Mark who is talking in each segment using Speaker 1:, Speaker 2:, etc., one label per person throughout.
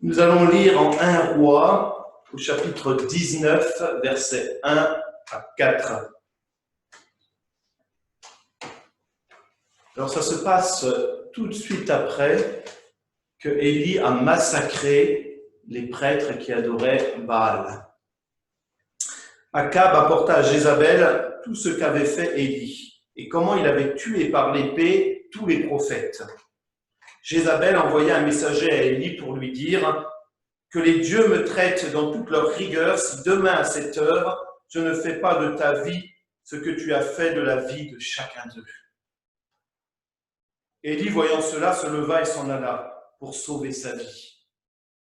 Speaker 1: Nous allons lire en 1 Roi, au chapitre 19, versets 1 à 4. Alors ça se passe tout de suite après que Élie a massacré les prêtres qui adoraient Baal. Akab apporta à Jézabel tout ce qu'avait fait Élie et comment il avait tué par l'épée tous les prophètes. Jézabel envoya un messager à Élie pour lui dire « Que les dieux me traitent dans toute leur rigueur si demain à cette heure, je ne fais pas de ta vie ce que tu as fait de la vie de chacun d'eux. » Élie, voyant cela, se leva et s'en alla pour sauver sa vie.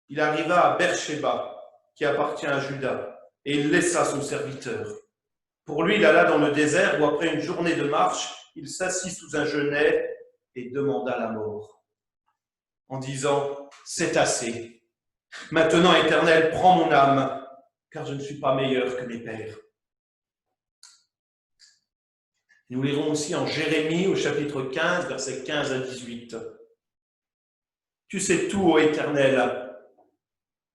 Speaker 1: Il arriva à Beersheba, qui appartient à Juda, et il laissa son serviteur. Pour lui, il alla dans le désert où, après une journée de marche, il s'assit sous un genêt et demanda la mort, en disant « C'est assez. Maintenant, Éternel, prends mon âme, car je ne suis pas meilleur que mes pères. » Nous lirons aussi en Jérémie, au chapitre 15, versets 15 à 18. « Tu sais tout, ô Éternel.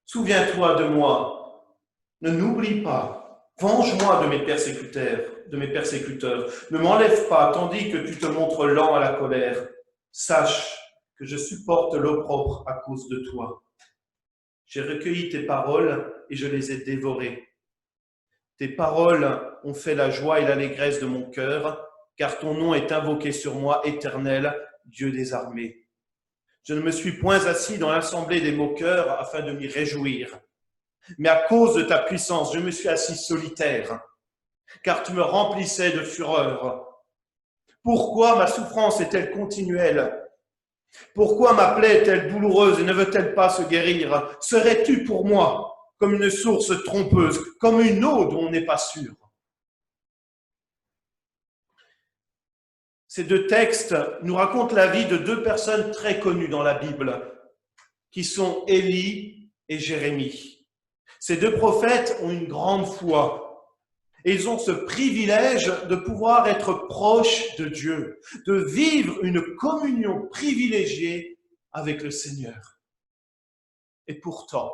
Speaker 1: Souviens-toi de moi. Ne n'oublie pas. Venge-moi de mes persécuteurs. Ne m'enlève pas, tandis que tu te montres lent à la colère. Sache que je supporte l'opprobre à cause de toi. J'ai recueilli tes paroles et je les ai dévorées. Tes paroles ont fait la joie et l'allégresse de mon cœur, car ton nom est invoqué sur moi, Éternel, Dieu des armées. Je ne me suis point assis dans l'assemblée des moqueurs afin de m'y réjouir, mais à cause de ta puissance, je me suis assis solitaire, car tu me remplissais de fureur. Pourquoi ma souffrance est-elle continuelle? Pourquoi ma plaie est-elle douloureuse et ne veut-elle pas se guérir? Serais-tu pour moi comme une source trompeuse, comme une eau dont on n'est pas sûr? Ces deux textes nous racontent la vie de deux personnes très connues dans la Bible, qui sont Élie et Jérémie. Ces deux prophètes ont une grande foi et ils ont ce privilège de pouvoir être proches de Dieu, de vivre une communion privilégiée avec le Seigneur. Et pourtant,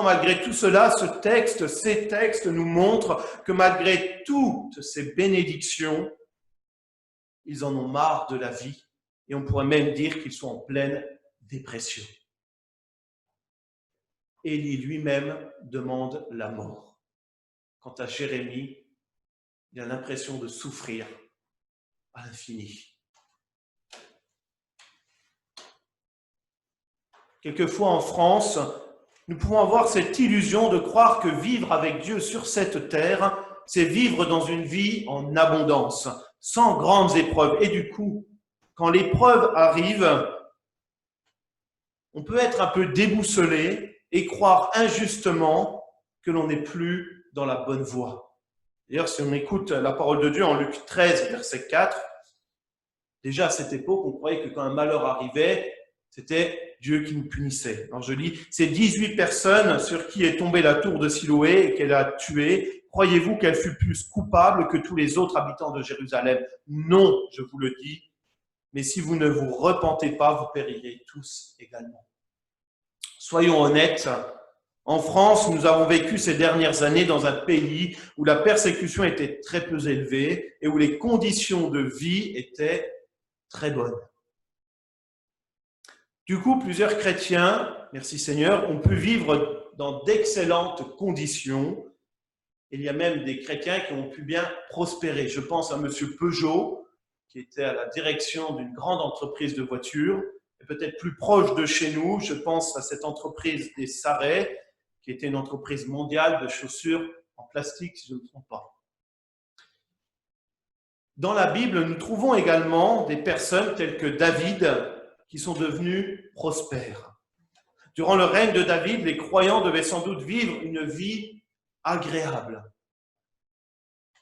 Speaker 1: malgré tout cela, ces textes nous montrent que malgré toutes ces bénédictions, ils en ont marre de la vie et on pourrait même dire qu'ils sont en pleine dépression. Élie lui-même demande la mort. Quant à Jérémie, il a l'impression de souffrir à l'infini. Quelquefois en France, nous pouvons avoir cette illusion de croire que vivre avec Dieu sur cette terre, c'est vivre dans une vie en abondance, sans grandes épreuves. Et du coup, quand l'épreuve arrive, on peut être un peu déboussolé et croire injustement que l'on n'est plus dans la bonne voie. D'ailleurs, si on écoute la parole de Dieu en Luc 13, verset 4, déjà à cette époque, on croyait que quand un malheur arrivait, c'était Dieu qui nous punissait. Alors je lis, ces 18 personnes sur qui est tombée la tour de Siloé et qu'elle a tuées, croyez-vous qu'elle fut plus coupable que tous les autres habitants de Jérusalem? Non, je vous le dis, mais si vous ne vous repentez pas, vous périrez tous également. Soyons honnêtes, en France, nous avons vécu ces dernières années dans un pays où la persécution était très peu élevée et où les conditions de vie étaient très bonnes. Du coup, plusieurs chrétiens, merci Seigneur, ont pu vivre dans d'excellentes conditions. Il y a même des chrétiens qui ont pu bien prospérer. Je pense à M. Peugeot, qui était à la direction d'une grande entreprise de voitures. Et peut-être plus proche de chez nous, je pense à cette entreprise des Sarrets, qui était une entreprise mondiale de chaussures en plastique, si je ne me trompe pas. Dans la Bible, nous trouvons également des personnes telles que David, qui sont devenus prospères. Durant le règne de David, les croyants devaient sans doute vivre une vie agréable.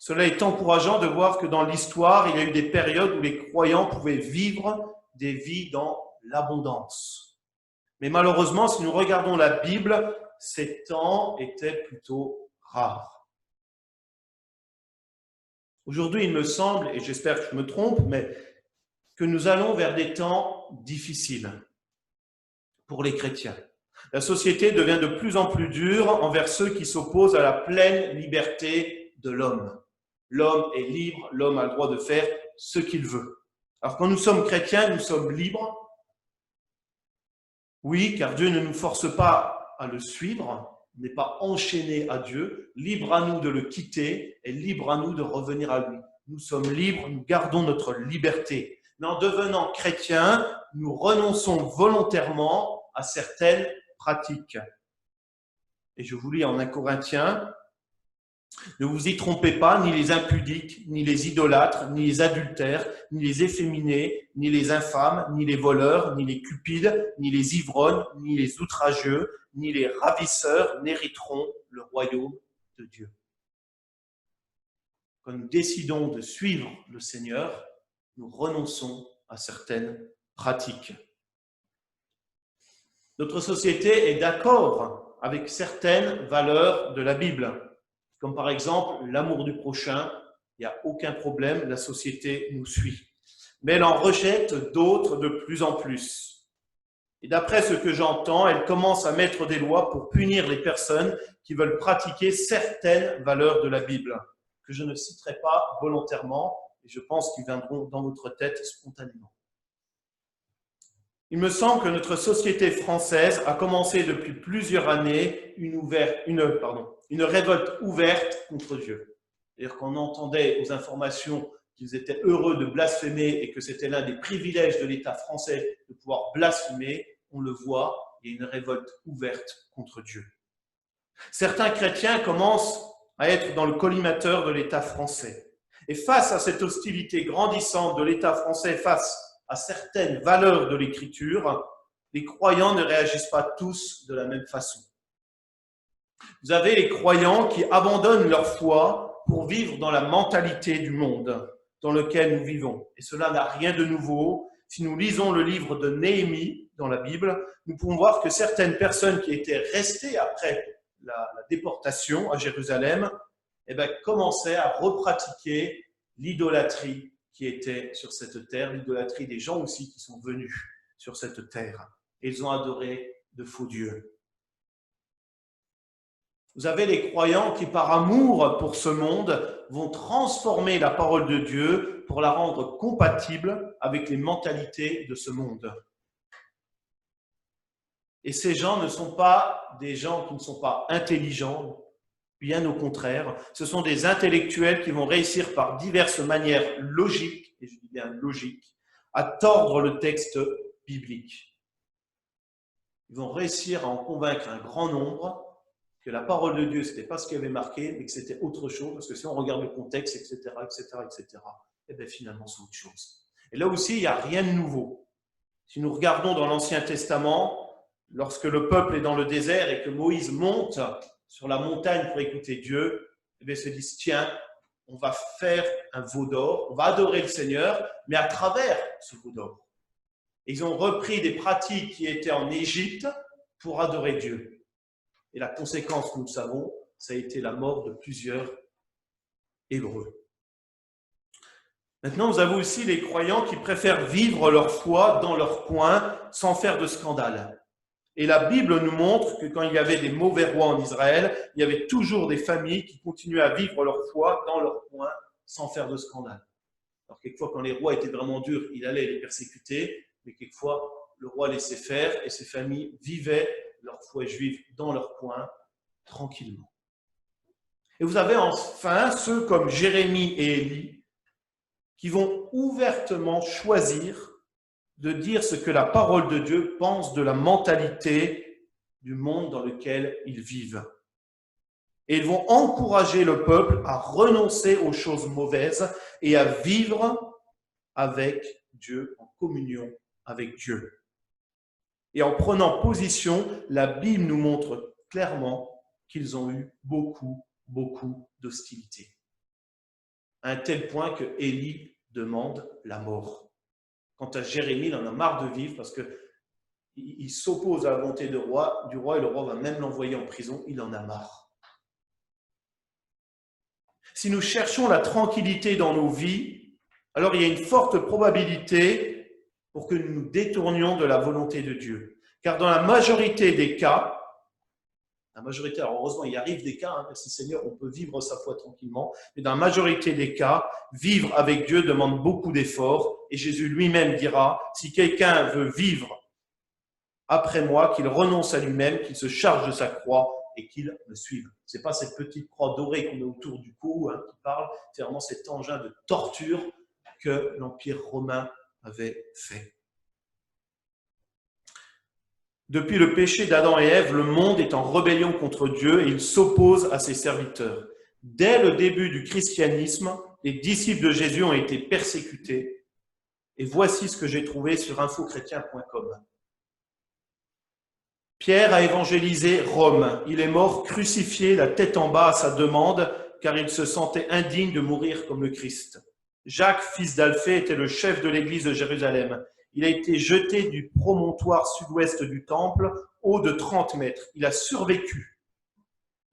Speaker 1: Cela est encourageant de voir que dans l'histoire, il y a eu des périodes où les croyants pouvaient vivre des vies dans l'abondance. Mais malheureusement, si nous regardons la Bible, ces temps étaient plutôt rares. Aujourd'hui, il me semble, et j'espère que je me trompe, mais que nous allons vers des temps difficiles pour les chrétiens. La société devient de plus en plus dure envers ceux qui s'opposent à la pleine liberté de l'homme. L'homme est libre, l'homme a le droit de faire ce qu'il veut. Alors quand nous sommes chrétiens, nous sommes libres. Oui, car Dieu ne nous force pas à le suivre, on n'est pas enchaîné à Dieu, libre à nous de le quitter et libre à nous de revenir à lui. Nous sommes libres, nous gardons notre liberté. Mais en devenant chrétiens, nous renonçons volontairement à certaines pratiques. Et je vous lis en 1 Corinthiens, ne vous y trompez pas, ni les impudiques, ni les idolâtres, ni les adultères, ni les efféminés, ni les infâmes, ni les voleurs, ni les cupides, ni les ivrognes, ni les outrageux, ni les ravisseurs n'hériteront le royaume de Dieu. Quand nous décidons de suivre le Seigneur, nous renonçons à certaines pratiques. Notre société est d'accord avec certaines valeurs de la Bible, comme par exemple l'amour du prochain. Il n'y a aucun problème, la société nous suit. Mais elle en rejette d'autres de plus en plus. Et d'après ce que j'entends, elle commence à mettre des lois pour punir les personnes qui veulent pratiquer certaines valeurs de la Bible, que je ne citerai pas volontairement, et je pense qu'ils viendront dans votre tête spontanément. Il me semble que notre société française a commencé depuis plusieurs années une révolte ouverte contre Dieu. C'est-à-dire qu'on entendait aux informations qu'ils étaient heureux de blasphémer et que c'était l'un des privilèges de l'État français de pouvoir blasphémer. On le voit, il y a une révolte ouverte contre Dieu. Certains chrétiens commencent à être dans le collimateur de l'État français. Et face à cette hostilité grandissante de l'État français face à certaines valeurs de l'Écriture, les croyants ne réagissent pas tous de la même façon. Vous avez les croyants qui abandonnent leur foi pour vivre dans la mentalité du monde dans lequel nous vivons. Et cela n'a rien de nouveau. Si nous lisons le livre de Néhémie dans la Bible, nous pouvons voir que certaines personnes qui étaient restées après la déportation à Jérusalem commençaient à repratiquer l'idolâtrie qui était sur cette terre, l'idolâtrie des gens aussi qui sont venus sur cette terre. Et ils ont adoré de faux dieux. Vous avez les croyants qui, par amour pour ce monde, vont transformer la parole de Dieu pour la rendre compatible avec les mentalités de ce monde. Et ces gens ne sont pas des gens qui ne sont pas intelligents, bien au contraire, ce sont des intellectuels qui vont réussir par diverses manières logiques, et je dis bien logiques, à tordre le texte biblique. Ils vont réussir à en convaincre un grand nombre que la parole de Dieu, ce n'était pas ce qui avait marqué, mais que c'était autre chose, parce que si on regarde le contexte, etc., et bien finalement c'est autre chose. Et là aussi, il n'y a rien de nouveau. Si nous regardons dans l'Ancien Testament, lorsque le peuple est dans le désert et que Moïse monte sur la montagne pour écouter Dieu, ils se disent, tiens, on va faire un veau d'or, on va adorer le Seigneur, mais à travers ce veau d'or. Ils ont repris des pratiques qui étaient en Égypte pour adorer Dieu. Et la conséquence, nous le savons, ça a été la mort de plusieurs Hébreux. Maintenant, vous avez aussi les croyants qui préfèrent vivre leur foi dans leur coin sans faire de scandale. Et la Bible nous montre que quand il y avait des mauvais rois en Israël, il y avait toujours des familles qui continuaient à vivre leur foi dans leur coin sans faire de scandale. Alors quelquefois, quand les rois étaient vraiment durs, il allait les persécuter, mais quelquefois, le roi laissait faire et ses familles vivaient leur foi juive dans leur coin tranquillement. Et vous avez enfin ceux comme Jérémie et Élie qui vont ouvertement choisir de dire ce que la parole de Dieu pense de la mentalité du monde dans lequel ils vivent. Et ils vont encourager le peuple à renoncer aux choses mauvaises et à vivre avec Dieu, en communion avec Dieu. Et en prenant position, la Bible nous montre clairement qu'ils ont eu beaucoup d'hostilité. À un tel point que Élie demande la mort. Quant à Jérémie, il en a marre de vivre parce qu'il s'oppose à la volonté du roi et le roi va même l'envoyer en prison, il en a marre. Si nous cherchons la tranquillité dans nos vies, alors il y a une forte probabilité pour que nous nous détournions de la volonté de Dieu. Car dans la majorité des cas, alors heureusement, il arrive des cas, hein, merci Seigneur, on peut vivre sa foi tranquillement, mais dans la majorité des cas, vivre avec Dieu demande beaucoup d'efforts, et Jésus lui-même dira, si quelqu'un veut vivre après moi, qu'il renonce à lui-même, qu'il se charge de sa croix et qu'il me suive. Ce n'est pas cette petite croix dorée qu'on met autour du cou qui parle, c'est vraiment cet engin de torture que l'Empire romain avait fait. Depuis le péché d'Adam et Ève, le monde est en rébellion contre Dieu et il s'oppose à ses serviteurs. Dès le début du christianisme, les disciples de Jésus ont été persécutés. Et voici ce que j'ai trouvé sur infochrétien.com. Pierre a évangélisé Rome. Il est mort crucifié, la tête en bas à sa demande, car il se sentait indigne de mourir comme le Christ. Jacques, fils d'Alphée, était le chef de l'église de Jérusalem. Il a été jeté du promontoire sud-ouest du temple, haut de 30 mètres. Il a survécu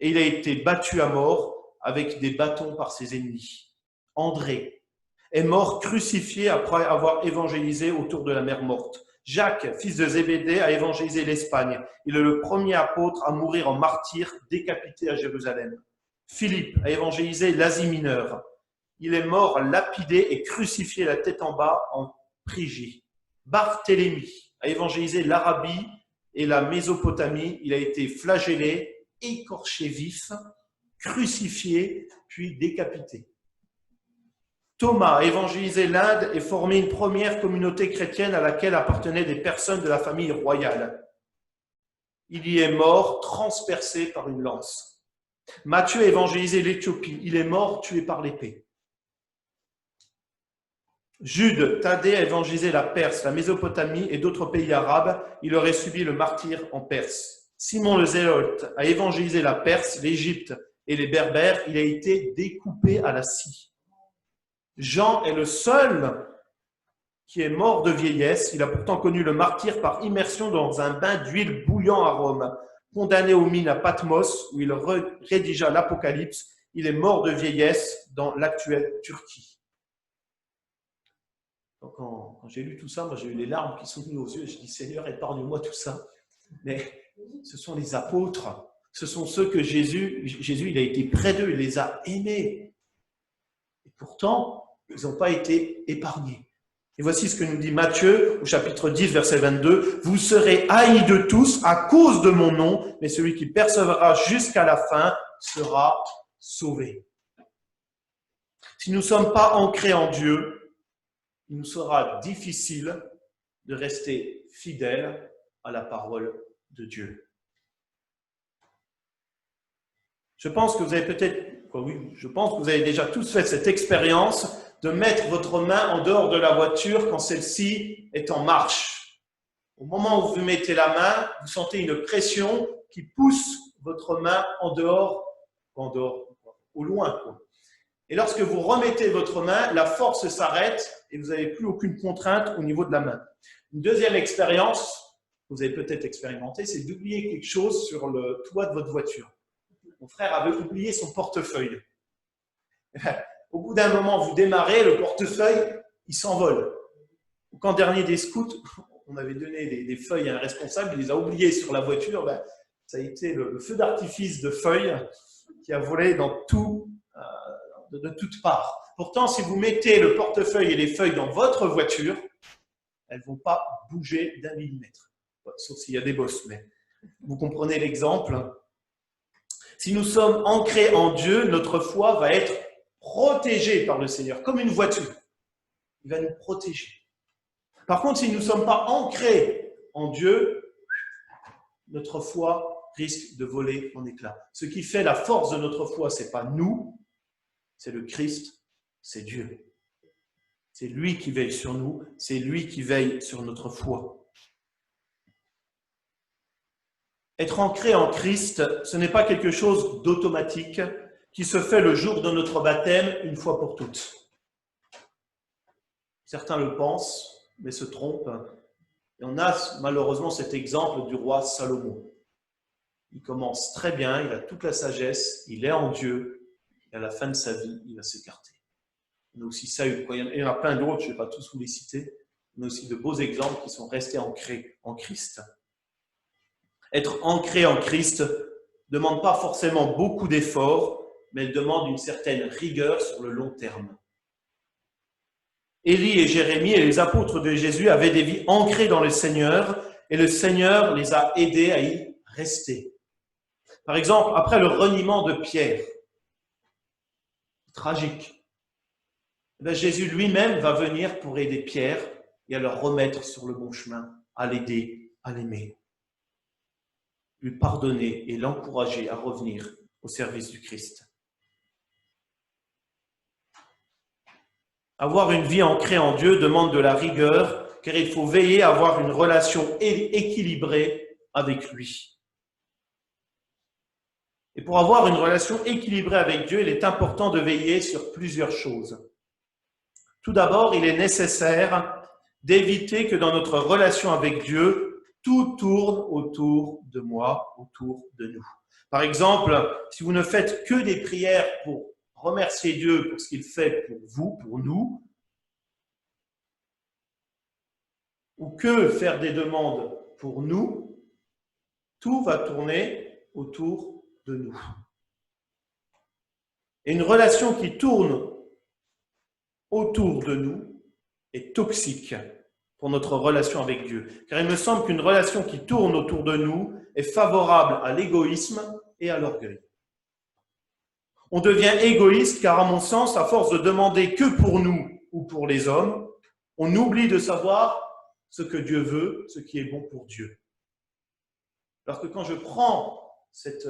Speaker 1: et il a été battu à mort avec des bâtons par ses ennemis. André est mort crucifié après avoir évangélisé autour de la mer morte. Jacques, fils de Zébédée, a évangélisé l'Espagne. Il est le premier apôtre à mourir en martyr, décapité à Jérusalem. Philippe a évangélisé l'Asie mineure. Il est mort lapidé et crucifié la tête en bas en Phrygie. Barthélemy a évangélisé l'Arabie et la Mésopotamie. Il a été flagellé, écorché vif, crucifié, puis décapité. Thomas a évangélisé l'Inde et formé une première communauté chrétienne à laquelle appartenaient des personnes de la famille royale. Il y est mort, transpercé par une lance. Matthieu a évangélisé l'Éthiopie. Il est mort, tué par l'épée. Jude Thaddée a évangélisé la Perse, la Mésopotamie et d'autres pays arabes. Il aurait subi le martyre en Perse. Simon le Zélote a évangélisé la Perse, l'Égypte et les Berbères. Il a été découpé à la scie. Jean est le seul qui est mort de vieillesse. Il a pourtant connu le martyre par immersion dans un bain d'huile bouillant à Rome. Condamné aux mines à Patmos, où il rédigea l'Apocalypse, il est mort de vieillesse dans l'actuelle Turquie. Donc, quand j'ai lu tout ça, moi j'ai eu les larmes qui sont venues aux yeux. Je dis, Seigneur, épargne-moi tout ça. Mais ce sont les apôtres. Ce sont ceux que Jésus, il a été près d'eux, il les a aimés. Et pourtant, ils n'ont pas été épargnés. Et voici ce que nous dit Matthieu au chapitre 10, verset 22. « Vous serez haïs de tous à cause de mon nom, mais celui qui persévérera jusqu'à la fin sera sauvé. » Si nous ne sommes pas ancrés en Dieu, il nous sera difficile de rester fidèles à la parole de Dieu. Je pense que vous avez déjà tous fait cette expérience de mettre votre main en dehors de la voiture quand celle-ci est en marche. Au moment où vous mettez la main, vous sentez une pression qui pousse votre main en dehors, au loin, quoi. Et lorsque vous remettez votre main, la force s'arrête et vous n'avez plus aucune contrainte au niveau de la main. Une deuxième expérience que vous avez peut-être expérimenté, c'est d'oublier quelque chose sur le toit de votre voiture. Mon frère avait oublié son portefeuille. Au bout d'un moment, vous démarrez, le portefeuille, il s'envole. Au camp dernier des scouts, on avait donné des feuilles à un responsable, il les a oubliées sur la voiture. Ça a été le feu d'artifice de feuilles qui a volé dans de toutes parts. Pourtant, si vous mettez le portefeuille et les feuilles dans votre voiture, elles ne vont pas bouger d'un millimètre. Sauf s'il y a des bosses, mais vous comprenez l'exemple. Si nous sommes ancrés en Dieu, notre foi va être protégée par le Seigneur, comme une voiture. Il va nous protéger. Par contre, si nous ne sommes pas ancrés en Dieu, notre foi risque de voler en éclats. Ce qui fait la force de notre foi, ce n'est pas nous, c'est le Christ, c'est Dieu. C'est lui qui veille sur nous, c'est lui qui veille sur notre foi. Être ancré en Christ, ce n'est pas quelque chose d'automatique qui se fait le jour de notre baptême une fois pour toutes. Certains le pensent, mais se trompent. Et on a malheureusement cet exemple du roi Salomon. Il commence très bien, il a toute la sagesse, il est en Dieu, et à la fin de sa vie, il va s'écarter. On a aussi ça, il y en a plein d'autres, je ne vais pas tous vous les citer, mais aussi de beaux exemples qui sont restés ancrés en Christ. Être ancré en Christ ne demande pas forcément beaucoup d'efforts, mais elle demande une certaine rigueur sur le long terme. Élie et Jérémie et les apôtres de Jésus avaient des vies ancrées dans le Seigneur et le Seigneur les a aidés à y rester. Par exemple, après le reniement de Pierre, tragique, Jésus lui-même va venir pour aider Pierre et à le remettre sur le bon chemin, à l'aider, à l'aimer, lui pardonner et l'encourager à revenir au service du Christ. Avoir une vie ancrée en Dieu demande de la rigueur, car il faut veiller à avoir une relation équilibrée avec lui. Et pour avoir une relation équilibrée avec Dieu, il est important de veiller sur plusieurs choses. Tout d'abord, il est nécessaire d'éviter que dans notre relation avec Dieu, tout tourne autour de moi, autour de nous. Par exemple, si vous ne faites que des prières pour remercier Dieu pour ce qu'il fait pour vous, pour nous, ou que faire des demandes pour nous, tout va tourner autour de nous. Et une relation qui tourne autour de nous est toxique pour notre relation avec Dieu. Car il me semble qu'une relation qui tourne autour de nous est favorable à l'égoïsme et à l'orgueil. On devient égoïste car, à mon sens, à force de demander que pour nous ou pour les hommes, on oublie de savoir ce que Dieu veut, ce qui est bon pour Dieu. Alors que quand je prends cette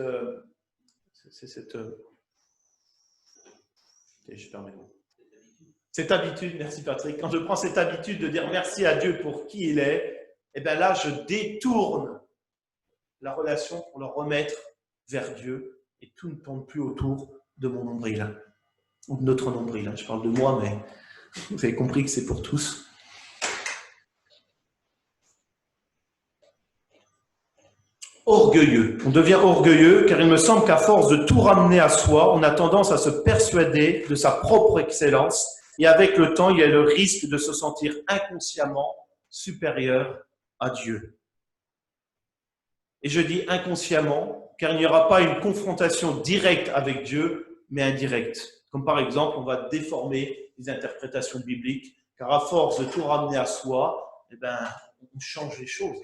Speaker 1: habitude, merci Patrick, quand je prends cette habitude de dire merci à Dieu pour qui il est, et bien là, je détourne la relation pour le remettre vers Dieu et tout ne tourne plus autour de mon nombril, ou de notre nombril. Je parle de moi, mais vous avez compris que c'est pour tous. Orgueilleux. On devient orgueilleux car il me semble qu'à force de tout ramener à soi, on a tendance à se persuader de sa propre excellence et avec le temps, il y a le risque de se sentir inconsciemment supérieur à Dieu. Et je dis inconsciemment car il n'y aura pas une confrontation directe avec Dieu, mais indirecte. Comme par exemple, on va déformer les interprétations bibliques car à force de tout ramener à soi, on change les choses.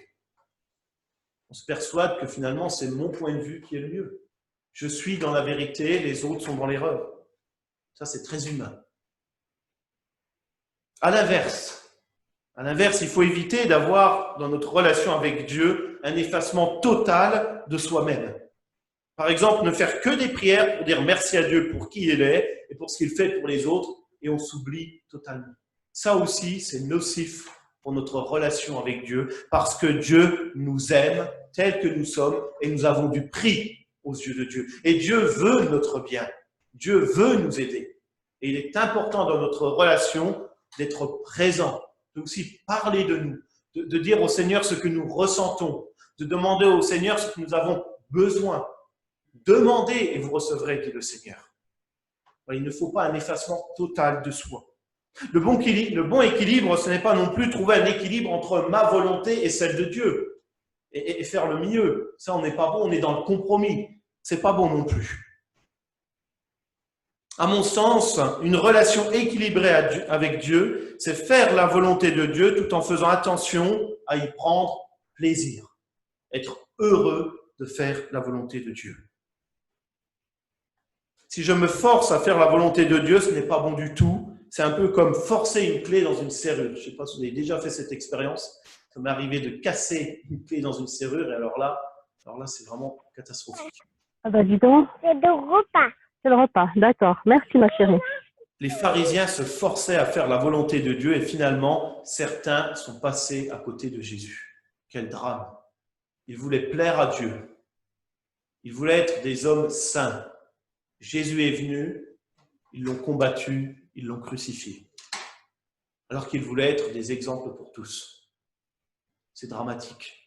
Speaker 1: On se persuade que finalement, c'est mon point de vue qui est le mieux. Je suis dans la vérité, les autres sont dans l'erreur. Ça, c'est très humain. À l'inverse, il faut éviter d'avoir dans notre relation avec Dieu un effacement total de soi-même. Par exemple, ne faire que des prières pour dire merci à Dieu pour qui il est et pour ce qu'il fait pour les autres et on s'oublie totalement. Ça aussi, c'est nocif pour notre relation avec Dieu, parce que Dieu nous aime tels que nous sommes et nous avons du prix aux yeux de Dieu. Et Dieu veut notre bien. Dieu veut nous aider. Et il est important dans notre relation d'être présent, de aussi parler de nous, de dire au Seigneur ce que nous ressentons, de demander au Seigneur ce que nous avons besoin. Demandez et vous recevrez, dit le Seigneur. Il ne faut pas un effacement total de soi. Le bon équilibre, ce n'est pas non plus trouver un équilibre entre ma volonté et celle de Dieu et faire le mieux. Ça, on n'est pas bon, on est dans le compromis. C'est pas bon non plus. À mon sens, une relation équilibrée avec Dieu, c'est faire la volonté de Dieu tout en faisant attention à y prendre plaisir. Être heureux de faire la volonté de Dieu. Si je me force à faire la volonté de Dieu, ce n'est pas bon du tout. C'est un peu comme forcer une clé dans une serrure. Je ne sais pas si vous avez déjà fait cette expérience. Ça m'est arrivé de casser une clé dans une serrure et alors là c'est vraiment catastrophique.
Speaker 2: Ah bah dis donc. C'est le repas. C'est le repas, d'accord. Merci ma chérie.
Speaker 1: Les pharisiens se forçaient à faire la volonté de Dieu et finalement, certains sont passés à côté de Jésus. Quel drame. Ils voulaient plaire à Dieu. Ils voulaient être des hommes saints. Jésus est venu, ils l'ont combattu, ils l'ont crucifié. Alors qu'ils voulaient être des exemples pour tous. C'est dramatique.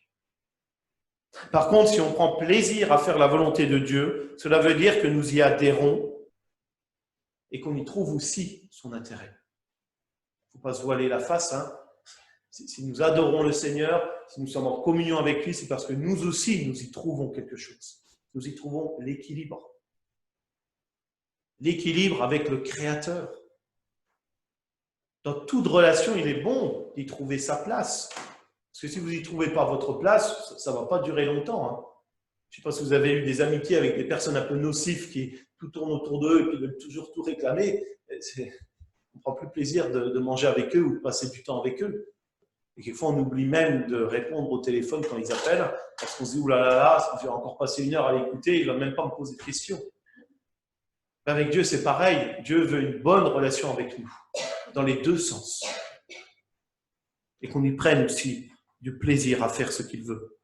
Speaker 1: Par contre, si on prend plaisir à faire la volonté de Dieu, cela veut dire que nous y adhérons et qu'on y trouve aussi son intérêt. Il ne faut pas se voiler la face. Si nous adorons le Seigneur, si nous sommes en communion avec lui, c'est parce que nous aussi, nous y trouvons quelque chose. Nous y trouvons l'équilibre. L'équilibre avec le Créateur. Dans toute relation, il est bon d'y trouver sa place. Parce que si vous n'y trouvez pas votre place, ça ne va pas durer longtemps. Hein. Je ne sais pas si vous avez eu des amitiés avec des personnes un peu nocives qui tout tournent autour d'eux et qui veulent toujours tout réclamer. On ne prend plus plaisir de manger avec eux ou de passer du temps avec eux. Et quelquefois, on oublie même de répondre au téléphone quand ils appellent, parce qu'on se dit, oulala, ça va encore passer 1 heure à l'écouter, il ne va même pas me poser de questions. Mais avec Dieu, c'est pareil. Dieu veut une bonne relation avec nous, dans les deux sens. Et qu'on y prenne aussi du plaisir à faire ce qu'il veut.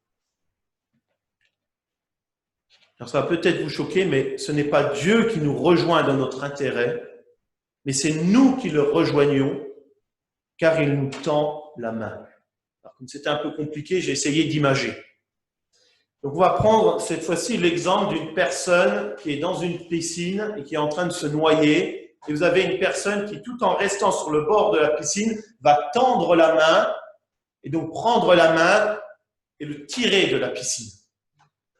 Speaker 1: Alors ça va peut-être vous choquer, mais ce n'est pas Dieu qui nous rejoint dans notre intérêt, mais c'est nous qui le rejoignons, car il nous tend la main. Alors, comme c'était un peu compliqué, j'ai essayé d'imager. Donc on va prendre cette fois-ci l'exemple d'une personne qui est dans une piscine et qui est en train de se noyer. Et vous avez une personne qui, tout en restant sur le bord de la piscine, va tendre la main et donc prendre la main et le tirer de la piscine.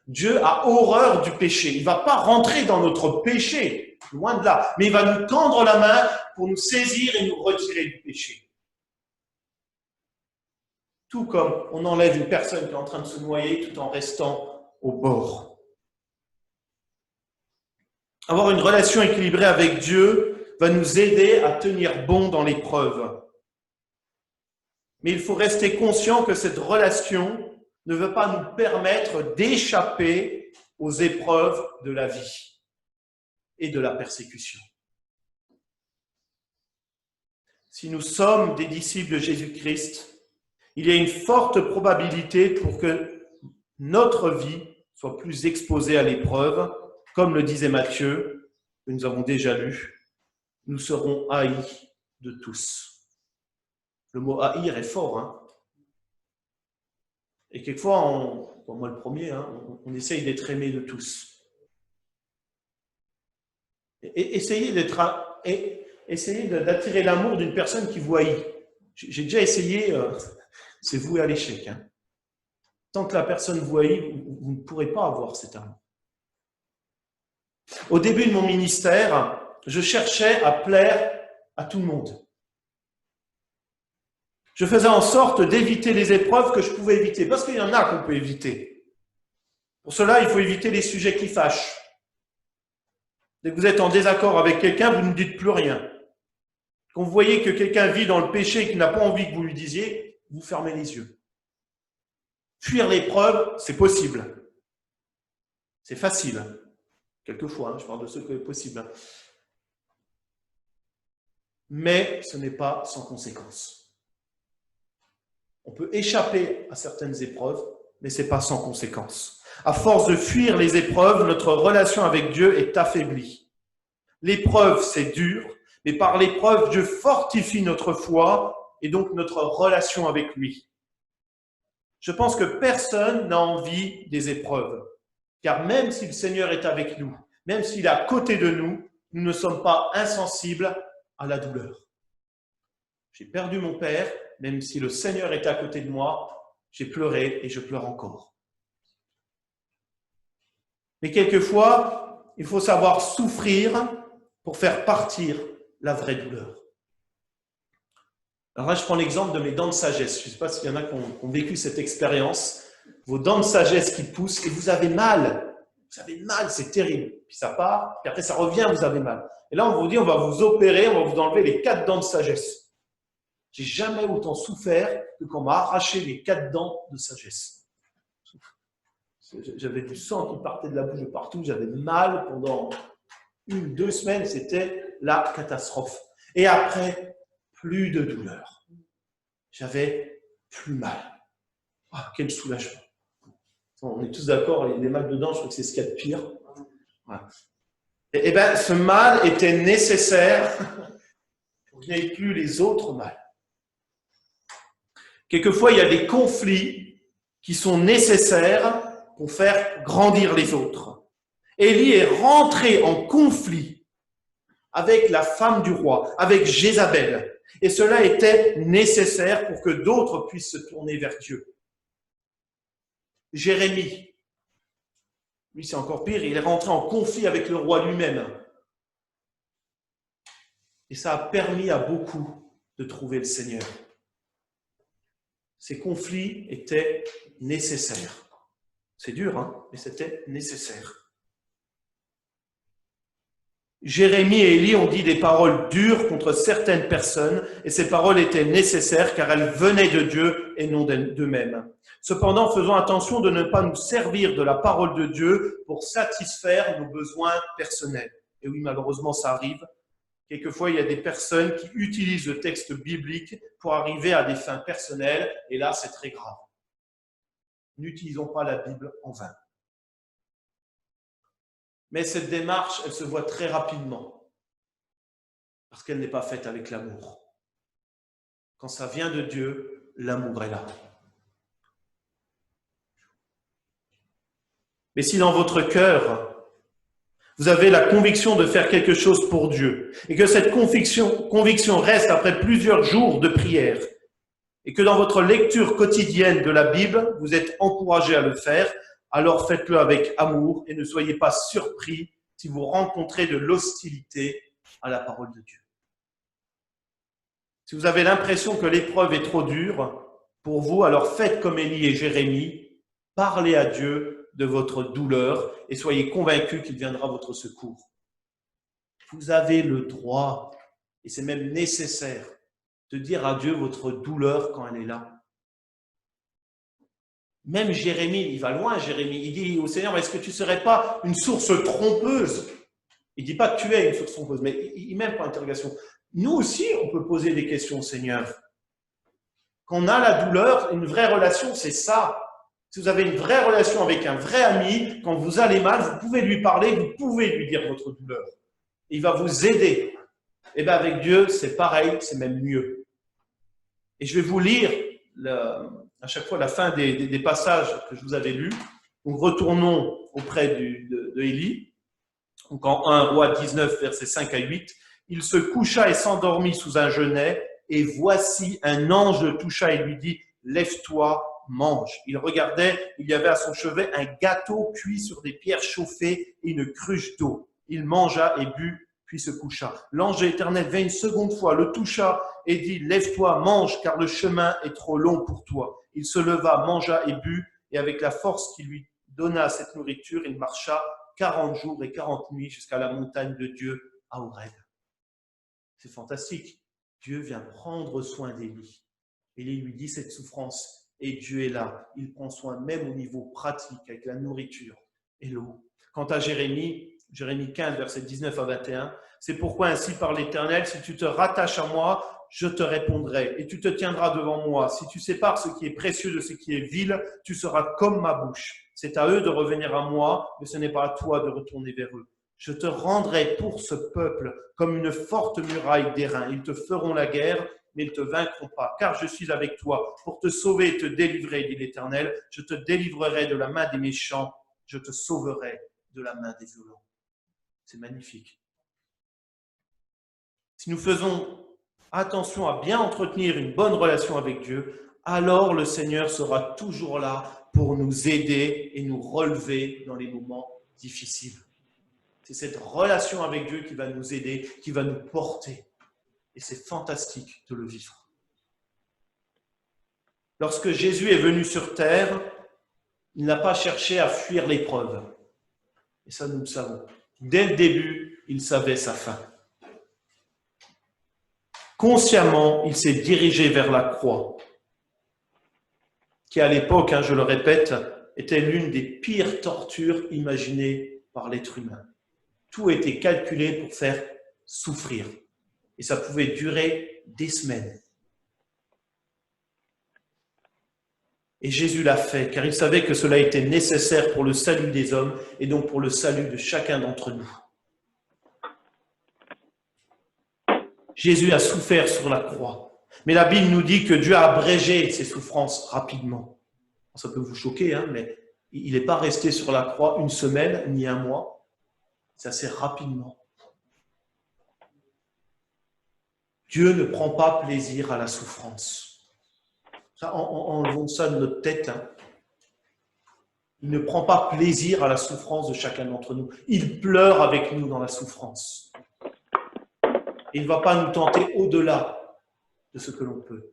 Speaker 1: Dieu a horreur du péché. Il ne va pas rentrer dans notre péché, loin de là, mais il va nous tendre la main pour nous saisir et nous retirer du péché. Tout comme on enlève une personne qui est en train de se noyer tout en restant au bord. Avoir une relation équilibrée avec Dieu va nous aider à tenir bon dans l'épreuve. Mais il faut rester conscient que cette relation ne veut pas nous permettre d'échapper aux épreuves de la vie et de la persécution. Si nous sommes des disciples de Jésus-Christ, il y a une forte probabilité pour que notre vie soit plus exposée à l'épreuve. Comme le disait Matthieu, que nous avons déjà lu, nous serons haïs de tous. Le mot haïr est fort, hein. Et quelquefois, moi le premier, hein, on essaye d'être aimé de tous. Et essayez d'attirer l'amour d'une personne qui vous haït. J'ai déjà essayé, c'est voué à l'échec. Hein. Tant que la personne vous haït, vous ne pourrez pas avoir cet amour. Au début de mon ministère, je cherchais à plaire à tout le monde. Je faisais en sorte d'éviter les épreuves que je pouvais éviter, parce qu'il y en a qu'on peut éviter. Pour cela, il faut éviter les sujets qui fâchent. Dès que vous êtes en désaccord avec quelqu'un, vous ne dites plus rien. Quand vous voyez que quelqu'un vit dans le péché et qu'il n'a pas envie que vous lui disiez, vous fermez les yeux. Fuir l'épreuve, c'est possible. C'est facile. Quelquefois, hein, je parle de ce que c'est possible. Mais ce n'est pas sans conséquence. On peut échapper à certaines épreuves, mais ce n'est pas sans conséquence. À force de fuir les épreuves, notre relation avec Dieu est affaiblie. L'épreuve, c'est dur, mais par l'épreuve, Dieu fortifie notre foi et donc notre relation avec lui. Je pense que personne n'a envie des épreuves, car même si le Seigneur est avec nous, même s'il est à côté de nous, nous ne sommes pas insensibles à la douleur. J'ai perdu mon père, même si le Seigneur est à côté de moi, j'ai pleuré et je pleure encore. Mais quelquefois, il faut savoir souffrir pour faire partir la vraie douleur. Alors là, je prends l'exemple de mes dents de sagesse. Je ne sais pas s'il y en a qui ont vécu cette expérience. Vos dents de sagesse qui poussent et vous avez mal. Vous avez mal, c'est terrible. Puis ça part, puis après ça revient, vous avez mal. Et là, on vous dit, on va vous opérer, on va vous enlever les 4 dents de sagesse. J'ai jamais autant souffert que quand on m'a arraché les 4 dents de sagesse. J'avais du sang qui partait de la bouche de partout, j'avais mal pendant 1-2 semaines, c'était la catastrophe. Et après, plus de douleur. J'avais plus mal. Ah, quel soulagement. On est tous d'accord, les mal de dents, je crois que c'est ce qu'il y a de pire. Voilà. Et bien, ce mal était nécessaire pour qu'il n'y ait plus les autres mal. Quelquefois, il y a des conflits qui sont nécessaires pour faire grandir les autres. Élie est rentré en conflit avec la femme du roi, avec Jézabel. Et cela était nécessaire pour que d'autres puissent se tourner vers Dieu. Jérémie, lui c'est encore pire, il est rentré en conflit avec le roi lui-même. Et ça a permis à beaucoup de trouver le Seigneur. Ces conflits étaient nécessaires. C'est dur, hein, mais c'était nécessaire. Jérémie et Élie ont dit des paroles dures contre certaines personnes, et ces paroles étaient nécessaires car elles venaient de Dieu et non d'eux-mêmes. Cependant, faisons attention de ne pas nous servir de la parole de Dieu pour satisfaire nos besoins personnels. Et oui, malheureusement, ça arrive. Quelquefois, il y a des personnes qui utilisent le texte biblique pour arriver à des fins personnelles, et là, c'est très grave. N'utilisons pas la Bible en vain. Mais cette démarche, elle se voit très rapidement, parce qu'elle n'est pas faite avec l'amour. Quand ça vient de Dieu, l'amour est là. Mais si dans votre cœur, vous avez la conviction de faire quelque chose pour Dieu, et que cette conviction reste après plusieurs jours de prière, et que dans votre lecture quotidienne de la Bible, vous êtes encouragé à le faire, alors faites-le avec amour et ne soyez pas surpris si vous rencontrez de l'hostilité à la parole de Dieu. Si vous avez l'impression que l'épreuve est trop dure pour vous, alors faites comme Élie et Jérémie, parlez à Dieu de votre douleur et soyez convaincus qu'il viendra à votre secours. Vous avez le droit, et c'est même nécessaire, de dire à Dieu votre douleur quand elle est là. Même Jérémie, il va loin, Jérémie. Il dit au Seigneur, est-ce que tu ne serais pas une source trompeuse? Il ne dit pas que tu es une source trompeuse, mais il même pas interrogation. Nous aussi, on peut poser des questions au Seigneur. Quand on a la douleur, une vraie relation, c'est ça. Si vous avez une vraie relation avec un vrai ami, quand vous allez mal, vous pouvez lui parler, vous pouvez lui dire votre douleur. Il va vous aider. Et bien avec Dieu, c'est pareil, c'est même mieux. Et je vais vous lire à chaque fois la fin des passages que je vous avais lus. Donc retournons auprès de Élie. Donc en 1 Roi 19, versets 5 à 8. Il se coucha et s'endormit sous un genêt, et voici un ange le toucha et lui dit, lève-toi, mange. Il regardait, il y avait à son chevet un gâteau cuit sur des pierres chauffées et une cruche d'eau. Il mangea et but, puis se coucha. L'ange de l'Éternel vint une seconde fois, le toucha et dit, lève-toi, mange, car le chemin est trop long pour toi. Il se leva, mangea et but, et avec la force qui lui donna cette nourriture, il marcha 40 jours et 40 nuits jusqu'à la montagne de Dieu à Horeb. C'est fantastique. Dieu vient prendre soin d'Élie. Élie lui dit cette souffrance, et Dieu est là. Il prend soin même au niveau pratique, avec la nourriture et l'eau. Quant à Jérémie 15, versets 19 à 21, c'est pourquoi ainsi parle l'Éternel, si tu te rattaches à moi, je te répondrai, et tu te tiendras devant moi. Si tu sépares ce qui est précieux de ce qui est vil, tu seras comme ma bouche. C'est à eux de revenir à moi, mais ce n'est pas à toi de retourner vers eux. Je te rendrai pour ce peuple comme une forte muraille d'airain. Ils te feront la guerre, mais ils ne te vaincront pas, car je suis avec toi pour te sauver et te délivrer, dit l'Éternel. Je te délivrerai de la main des méchants, je te sauverai de la main des violents. C'est magnifique. Si nous faisons attention à bien entretenir une bonne relation avec Dieu, alors le Seigneur sera toujours là pour nous aider et nous relever dans les moments difficiles. C'est cette relation avec Dieu qui va nous aider, qui va nous porter. Et c'est fantastique de le vivre. Lorsque Jésus est venu sur terre, il n'a pas cherché à fuir l'épreuve. Et ça, nous le savons. Dès le début, il savait sa fin. Consciemment, il s'est dirigé vers la croix, qui à l'époque, je le répète, était l'une des pires tortures imaginées par l'être humain. Tout était calculé pour faire souffrir. Et ça pouvait durer des semaines. Et Jésus l'a fait, car il savait que cela était nécessaire pour le salut des hommes et donc pour le salut de chacun d'entre nous. Jésus a souffert sur la croix. Mais la Bible nous dit que Dieu a abrégé ses souffrances rapidement. Ça peut vous choquer, mais il n'est pas resté sur la croix une semaine ni un mois. C'est assez rapidement. Dieu ne prend pas plaisir à la souffrance. Enlevons ça de notre tête. Hein. Il ne prend pas plaisir à la souffrance de chacun d'entre nous. Il pleure avec nous dans la souffrance. Et il ne va pas nous tenter au-delà de ce que l'on peut.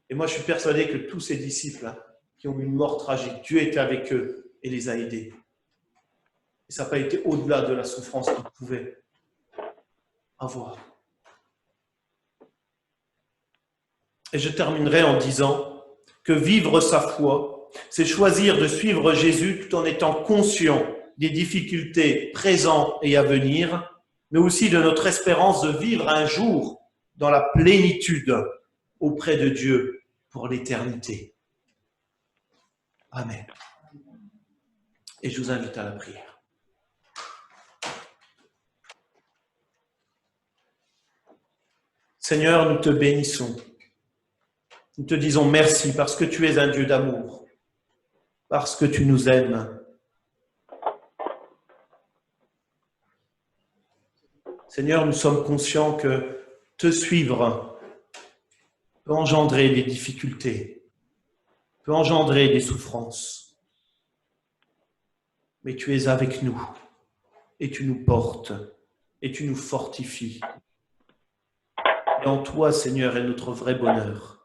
Speaker 1: Et moi, je suis persuadé que tous ces disciples hein, qui ont eu une mort tragique, Dieu était avec eux et les a aidés. Et ça n'a pas été au-delà de la souffrance qu'ils pouvaient avoir. Et je terminerai en disant que vivre sa foi, c'est choisir de suivre Jésus tout en étant conscient des difficultés présentes et à venir, mais aussi de notre espérance de vivre un jour dans la plénitude auprès de Dieu pour l'éternité. Amen. Et je vous invite à la prière. Seigneur, nous te bénissons. Nous te disons merci parce que tu es un Dieu d'amour, parce que tu nous aimes. Seigneur, nous sommes conscients que te suivre peut engendrer des difficultés, peut engendrer des souffrances. Mais tu es avec nous et tu nous portes et tu nous fortifies. Et en toi, Seigneur, est notre vrai bonheur.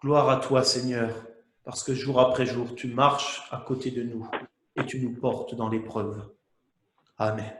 Speaker 1: Gloire à toi, Seigneur, parce que jour après jour, tu marches à côté de nous et tu nous portes dans l'épreuve. Amen.